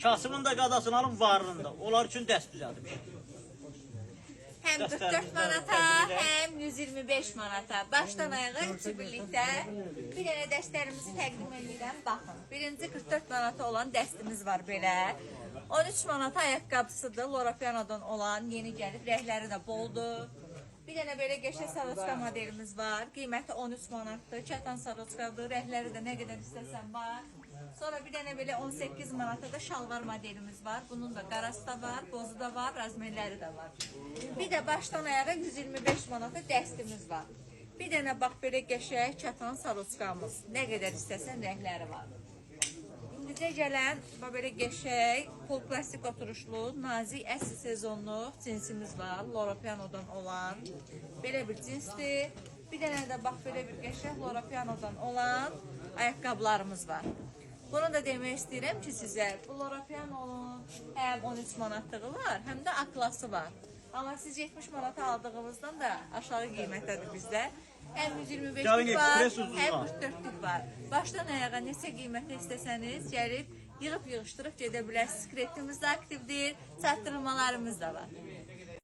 Kasımın da qadasını alın, varının da. Onlar üçün dəst düzəltmişik. Həm 44 manata, həm 125 manata. Başdan ayağa üçü birlikdə bir dənə dəstlərimizi təqdim edirəm. Baxın, birinci 44 manata olan dəstimiz var belə. 13 manata ayaqqabısıdır, Loro Piano'dan olan, yeni gəlib, rəhləri də boldur. Bir dənə belə qəşəng saroçka modelimiz var. Qiyməti 13 manatdır. Çatan saroçkadır. Rəhləri də nə qədər istəsən var. Sonra bir dənə belə 18 manata da şalvar modelimiz var. Bunun da qarası da var, bozu da var, razmerləri də var. Bir də başdan ayağa 125 manata dəstimiz var. Bir dənə bax belə qəşəng çatan saroçkamız. Nə qədər istəsən rəhləri var. İndicə gələn belə qəşəng, pol plastik oturuşlu, nazik əsl sezonluq cinsimiz var. Loro Piano'dan olan. Belə bir cinsdir. Bir dənə də bax belə bir qəşəng Loro Piano'dan olan ayaqqabılarımız var. Bunu da demək istəyirəm ki, sizə bu Loro Piano'nun həm 13 manatlığı var, həm də A-klası var. Amma siz 70 manata aldığımızdan da aşağı qiymətədir bizdə. Həm 125'lik var, həm 44'lük var. Başdan ayağa neçə qiymətə istəsəniz, gəlib yığıb yığışdırıb gedə bilərsiniz. Kreditimiz də aktivdir, çatdırılmalarımız da var.